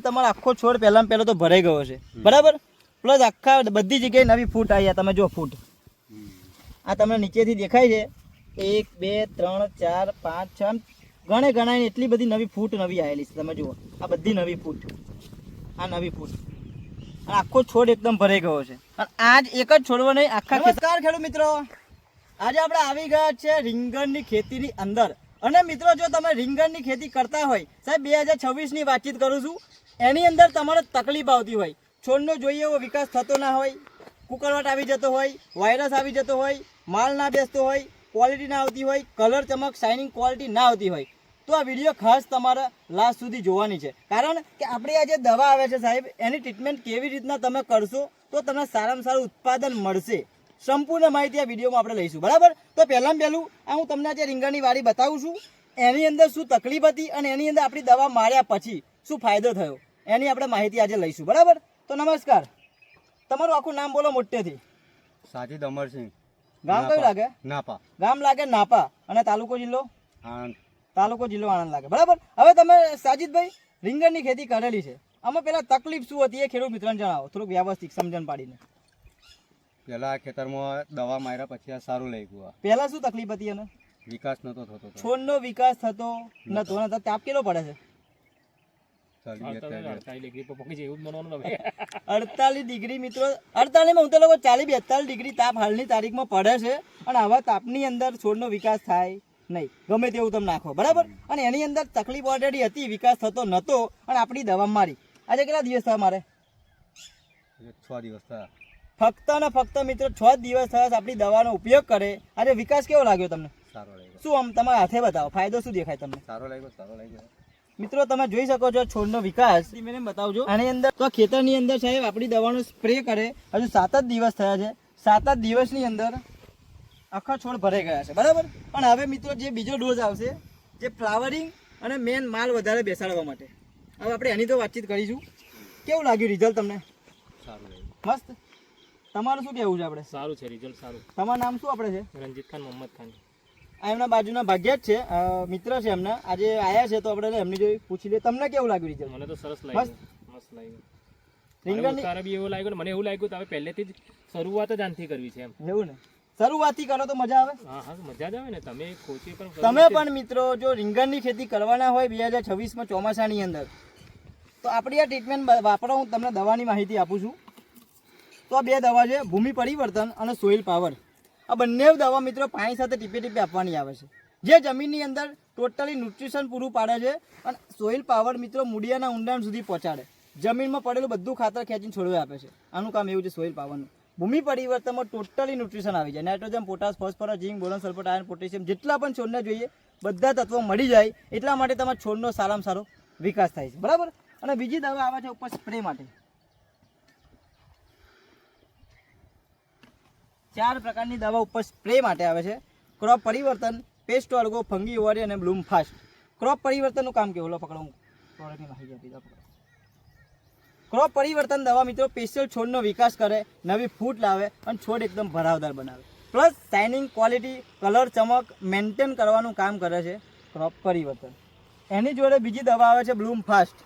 તમારો આખો છોડ પહેલામાં પહેલો તો ભરાઈ ગયો છે, બરાબર. પ્લસ આખા બધી જગ્યાએ નવી ફૂટ આવી. તમે જો ફૂટ આ તમને નીચેથી દેખાય છે 1 2 3 4 5 6 ગણાય એટલી બધી નવી ફૂટ નવી આવેલી છે. તમે જુઓ આ બધી નવી ફૂટ, આ નવી ફૂટ, અને આખો છોડ એકદમ ભરાઈ ગયો છે. અને આજ એક જ છોડવો નહીં, આખા. નમસ્કાર ખેડૂત મિત્રો, આજે આપણે આવી ગયા છે રીંગણની ખેતીની અંદર. અને મિત્રો જો તમે રીંગણની ખેતી કરતા હોય, સાહેબ 2026ની વાતચીત કરું છું, એની અંદર તમારે તકલીફ આવતી હોય, છોડનો જોઈએ એવો વિકાસ થતો ના હોય, કુકરવાટ આવી જતો હોય, વાયરસ આવી જતો હોય, માલ ના બેસતો હોય, ક્વોલિટી ના આવતી હોય, કલર ચમક શાઇનિંગ ક્વોલિટી ના આવતી હોય, તો આ વિડીયો ખાસ તમારા લાસ્ટ સુધી જોવાની છે. કારણ કે આપણી આ જે દવા આવે છે સાહેબ, એની ટ્રીટમેન્ટ કેવી રીતના તમે કરશો તો તમને સારામાં સારું ઉત્પાદન મળશે. સંપૂર્ણ માહિતી આ વિડીયોમાં આપણે લઈશું, બરાબર. તો પહેલાં પહેલું આ હું તમને જે રીંગણની વાડી બતાવું છું, એની અંદર શું તકલીફ હતી અને એની અંદર આપણી દવા માર્યા પછી શું ફાયદો થયો, એની આપણે માહિતી આજે લઈશું, બરાબર. તો નમસ્કાર, તમારું આખું નામ બોલો મોટેથી. સાજીદ અમરસિંહ. ગામ કયું લાગે? નાપા. ગામ લાગે નાપા. અને તાલુકો જિલ્લો? આણંદ. તાલુકો જિલ્લો આણંદ લાગે, બરાબર. હવે તમે સાજીદભાઈ રીંગણની ખેતી કરેલી છે, આમાં પેલા તકલીફ શું હતી એ ખેડૂત મિત્રોને જણાવો, થોડુંક વ્યવસ્થિત સમજણ પાડીને. પેલા ખેતરમાં દવા માર્યા પછી આ સારું લાગ્યું. પહેલા શું તકલીફ હતી એને? વિકાસ નતો થતો. છોડનો વિકાસ થતો નતો. તાપ કેટલો પડે છે? 48 ડિગ્રી મિત્રો, 48 માં હું તો લોકો 40-42 ડિગ્રી તાપ હાલની તારીખમાં પડે છે. અને આવા તાપની અંદર છોડનો વિકાસ થાય નહીં, ગમે તેવું તમે નાખો, બરાબર. અને એની અંદર તકલીફ ઓલરેડી હતી, વિકાસ થતો નતો, અને આપણી દવા મારી. આજે કેટલા દિવસ થયા મારે? 6 દિવસ થયા. ફક્ત ને ફક્ત મિત્રો 6 દિવસ થયા આપણી દવાનો ઉપયોગ કરે. આજે વિકાસ કેવો લાગ્યો તમને? સારો લાગ્યો. શું આમ તમારા હાથે બતાવો, ફાયદો શું દેખાય તમને? સારો લાગ્યો, સારો લાગ્યો. મિત્રો તમે જોઈ શકો છો છોડનો વિકાસ, મને બતાવજો. આની અંદર તો ખેતરની અંદર સાહેબ આપણી દવાનો સ્પ્રે કરે હજુ 7 જ દિવસ થયા છે. 7 જ દિવસની અંદર આખા છોડ ભરાઈ ગયા છે, બરાબર. પણ હવે મિત્રો જે બીજો ડોઝ આવશે, જે ફ્લાવરિંગ અને મેન માલ વધારે બેસાડવા માટે, હવે આપણે એની તો વાતચીત કરીશું. કેવું લાગ્યું રિઝલ્ટ તમને? સારું લાગ્યું. મસ્ત. તમારું શું કહેવું છે? આપણે સારું છે, રિઝલ્ટ સારું. તમારું નામ શું આપણે છે? રંજીત ખાન, મોહમ્મદ ખાન. આ એમના બાજુના ભાગ્યા જ છે, મિત્ર છે એમના. આજે આયા છે તો આપણે એમની જોઈ પૂછી લઈએ. તમને કેવું લાગ્યું રિઝલ્ટ? મને તો સરસ લાગ્યું, મસ્ત લાગ્યું. રીંગણની તારે બી એવું લાગ્યું, મને એવું લાગ્યું કે હવે પહેલેથી જ શરૂઆત જ આનથી કરવી છે એમ. એવું ને, શરૂઆતથી કરો તો મજા આવે. હા હા, મજા જ આવે ને. તમે કોચી પણ તમે પણ મિત્રો જો રીંગણની ખેતી કરવાના હોય 2026માં ચોમાસાની અંદર, તો આપણી આ ટ્રીટમેન્ટ વાપરો. હું તમને દવાની માહિતી આપું છું. તો આ 2 દવા છે, ભૂમિ પરિવર્તન અને સોઇલ પાવર. આ બંને દવા મિત્રો પાણી સાથે ટીપે ટીપે આપવાની આવે છે, જે જમીનની અંદર ટોટલી ન્યુટ્રિશન પૂરું પાડે છે. અને સોઇલ પાવર મિત્રો મૂળિયાના ઊંડાણ સુધી પહોંચાડે, જમીનમાં પડેલું બધું ખાતર ખેંચીને છોડવા આપે છે. આનું કામ એવું છે સોઇલ પાવરનું. ભૂમિ પરિવર્તનમાં ટોટલી ન્યુટ્રિશન આવી જાય, નાઇટ્રોજન, પોટાશ, ફોસ્ફરસ, ઝીંક, બોરોન, સલ્ફર, આયર્ન, પોટેશિયમ, જેટલા પણ છોડને જોઈએ બધા તત્વો મળી જાય. એટલા માટે તમારા છોડનો સારામાં સારો વિકાસ થાય છે, બરાબર. અને બીજી દવા આવે છે ઉપર સ્પ્રે માટે. 4 પ્રકારની દવા ઉપર સ્પ્રે માટે આવે છે. ક્રોપ પરિવર્તન, પેસ્ટ ઓર્ગો, ફંગી વોરી અને બ્લૂમ ફાસ્ટ. ક્રોપ પરિવર્તનનું કામ કેવું? લો પકડો, હું પ્રોડક્ટની માહિતી આપી દઉં. ક્રોપ પરિવર્તન દવા મિત્રો સ્પેશિયલ છોડનો વિકાસ કરે, નવી ફૂટ લાવે અને છોડ એકદમ ભરાવદાર બનાવે. પ્લસ શાઇનિંગ ક્વોલિટી, કલર ચમક મેન્ટેન કરવાનું કામ કરે છે ક્રોપ પરિવર્તન. એની જોડે બીજી દવા આવે છે બ્લૂમ ફાસ્ટ.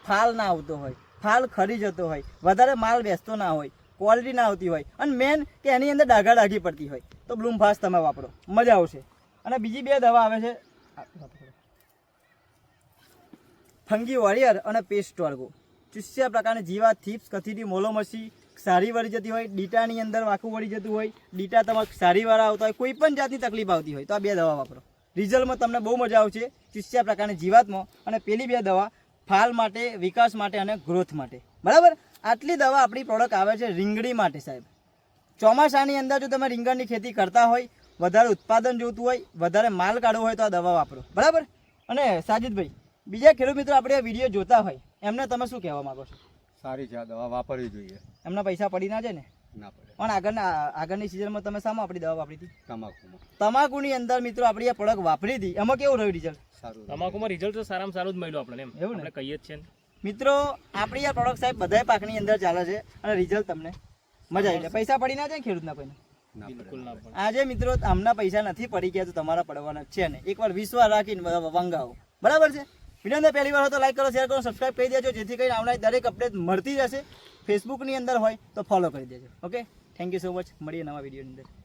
ફાલ ના આવતો હોય, ફાલ ખરી જતો હોય, વધારે માલ બેસતો ના હોય, ક્વોલિટી ના આવતી હોય, અને મેન કે એની અંદર ડાઘી પડતી હોય, તો બ્લૂમ ફાસ્ટ તમે વાપરો, મજા આવશે. અને બીજી 2 દવા આવે છે ફંગી વોરિયર અને પેસ્ટ ઓર્ગો. ચુસ્યા પ્રકારની જીવાત, થીપ્સ, કથીરી, મોલોમસી, સારી વળી જતી હોય, ડીટાની અંદર વાંકું વળી જતું હોય, ડીટા તમારે સારીવાળા આવતા હોય, કોઈ પણ જાતની તકલીફ આવતી હોય તો આ 2 દવા વાપરો. રિઝલ્ટમાં તમને બહુ મજા આવશે ચુસ્યા પ્રકારની જીવાતમાં. અને પેલી 2 દવા ફાલ માટે, વિકાસ માટે અને ગ્રોથ માટે, બરાબર. આટલી દવા આપણી પ્રોડક્ટ આવે છે રીંગણી માટે સાહેબ. ચોમાસાની અંદર જો તમે રીંગણની ખેતી કરતા હોય, વધારે ઉત્પાદન જોતું હોય, વધારે માલ કાઢવો હોય તો આ દવા વાપરો, બરાબર. અને સાજીદભાઈ, બીજા ખેડૂત મિત્રો આપણે આ વિડીયો જોતા હોય એમને તમે શું કહેવા માંગો છો? સારી છે આ દવા, વાપરવી જોઈએ. એમના પૈસા પડી ના જાય ને? ના પડે. પણ આગળની સિઝનમાં તમે શામાં આપણી દવા વાપરી હતી? તમાકુમાં. તમાકુની અંદર મિત્રો આપણી આ પ્રોડક્ટ વાપરી હતી, એમાં કેવું રહ્યું રિઝલ્ટ? સારું. તમાકુમાં રિઝલ્ટ તો સારામાં સારું જ મળ્યું આપણને, એમ એવું ને? આપણે કહીએ જ છે ને મિત્રો. આપણી આ પ્રોડક્ટ સાહેબ બધાય પાકની અંદર ચાલે છે અને રિઝલ્ટ તમને મજા આવી જાય. પૈસા પડી ના જાય ખેડૂતના કોઈને? બિલકુલ ના પડે. આજે મિત્રો આમના પૈસા નથી પડી ગયા તો તમારા પડવાના છે ને. એકવાર વિશ્વાસ રાખીને વંગાવો, બરાબર છે. વિડીયો અંદર પહેલી વાર હોય તો લાઈક કરો, શેર કરો, સબસ્ક્રાઇબ કરી દેજો, જેથી કરીને આવનારી દરેક અપડેટ મળતી જશે. ફેસબુકની અંદર હોય તો ફોલો કરી દેજો. Okay, thank you so much. મળીએ નવા વિડીયોની અંદર.